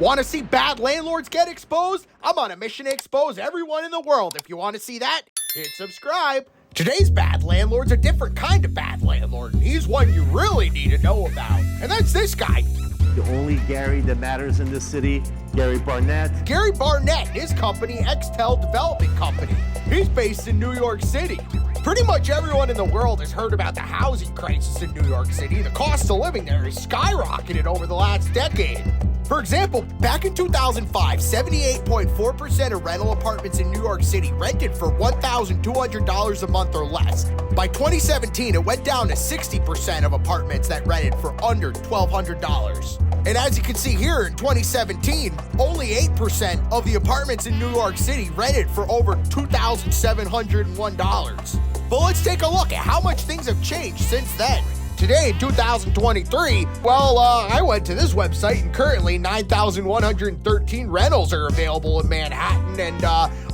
Want to see bad landlords get exposed? I'm on a mission to expose everyone in the world. If you want to see that, hit subscribe. Today's bad landlord's a different kind of bad landlord, and he's one you really need to know about. And that's this guy. The only Gary that matters in this city, Gary Barnett. Gary Barnett and his company, Extell Development Company. He's based in New York City. Pretty much everyone in the world has heard about the housing crisis in New York City. The cost of living there has skyrocketed over the last decade. For example, back in 2005, 78.4% of rental apartments in New York City rented for $1,200 a month or less. By 2017, it went down to 60% of apartments that rented for under $1,200. And as you can see here, in 2017, only 8% of the apartments in New York City rented for over $2,701. But let's take a look at how much things have changed since then. Today, in 2023, I went to this website and currently 9,113 rentals are available in Manhattan, and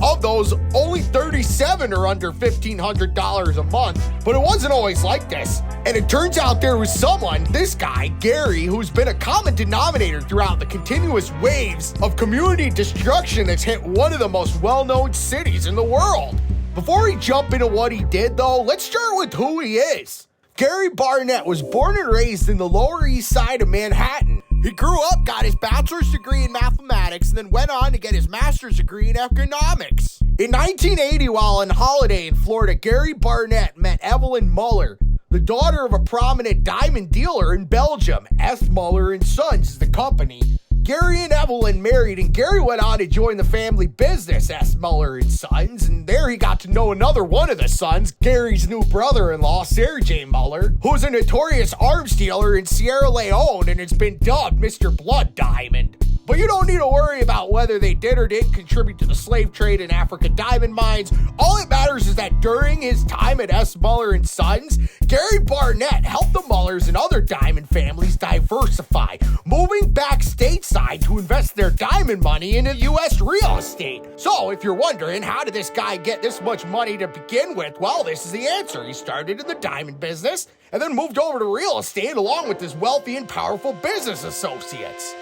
of those, only 37 are under $1,500 a month. But it wasn't always like this. And it turns out there was someone, this guy, Gary, who's been a common denominator throughout the continuous waves of community destruction that's hit one of the most well-known cities in the world. Before we jump into what he did, though, let's start with who he is. Gary Barnett was born and raised in the Lower East Side of Manhattan. He grew up, got his bachelor's degree in mathematics, and then went on to get his master's degree in economics. In 1980, while on holiday in Florida, Gary Barnett met Evelyn Muller, the daughter of a prominent diamond dealer in Belgium. S. Muller & Sons is the company. Gary and Evelyn married, and Gary went on to join the family business, S. Muller & Sons, and there he got to know another one of the sons, Gary's new brother-in-law, Sergey Muller, who's a notorious arms dealer in Sierra Leone and has been dubbed Mr. Blood Diamond. But you don't need to worry about whether they did or didn't contribute to the slave trade in African diamond mines. All that matters is that during his time at S. Muller & Sons, Gary Barnett helped the Mullers and other diamond families diversify, moving back stateside to invest their diamond money into U.S. real estate. So if you're wondering, how did this guy get this much money to begin with? Well, this is the answer. He started in the diamond business and then moved over to real estate along with his wealthy and powerful business associates.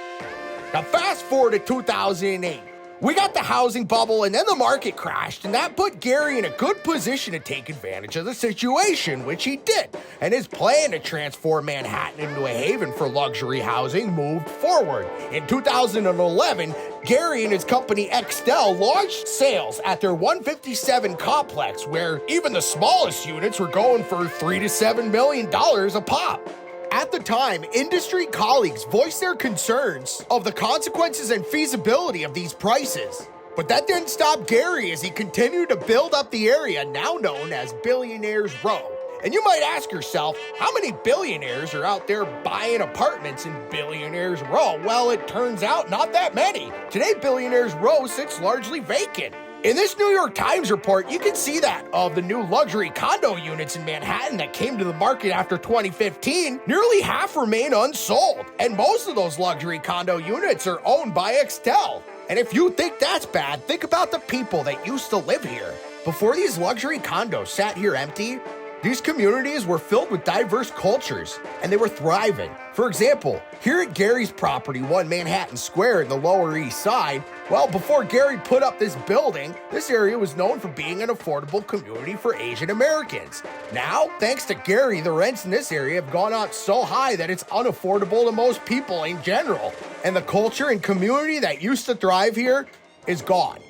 Now fast forward to 2008. We got the housing bubble and then the market crashed, and that put Gary in a good position to take advantage of the situation, which he did. And his plan to transform Manhattan into a haven for luxury housing moved forward. In 2011, Gary and his company Extell launched sales at their 157 complex, where even the smallest units were going for $3 to $7 million a pop. At the time, industry colleagues voiced their concerns of the consequences and feasibility of these prices. But that didn't stop Gary as he continued to build up the area now known as Billionaires Row. And you might ask yourself, how many billionaires are out there buying apartments in Billionaires Row? Well, it turns out not that many. Today, Billionaires Row sits largely vacant. In this New York Times report, you can see that of the new luxury condo units in Manhattan that came to the market after 2015, nearly half remain unsold. And most of those luxury condo units are owned by Extell. And if you think that's bad, think about the people that used to live here. Before these luxury condos sat here empty, these communities were filled with diverse cultures, and they were thriving. For example, here at Gary's property, 1 Manhattan Square in the Lower East Side, well, before Gary put up this building, this area was known for being an affordable community for Asian Americans. Now, thanks to Gary, the rents in this area have gone up so high that it's unaffordable to most people in general. And the culture and community that used to thrive here is gone.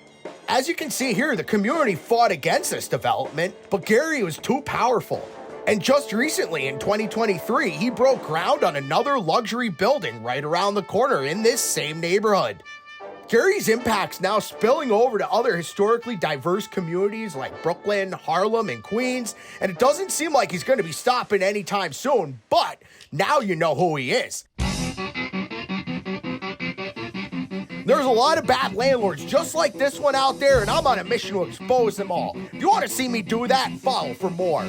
As you can see here, the community fought against this development, but Gary was too powerful. And just recently, in 2023, he broke ground on another luxury building right around the corner in this same neighborhood. Gary's impact's now spilling over to other historically diverse communities like Brooklyn, Harlem, and Queens, and it doesn't seem like he's going to be stopping anytime soon, but now you know who he is. There's a lot of bad landlords just like this one out there, and I'm on a mission to expose them all. If you want to see me do that, follow for more.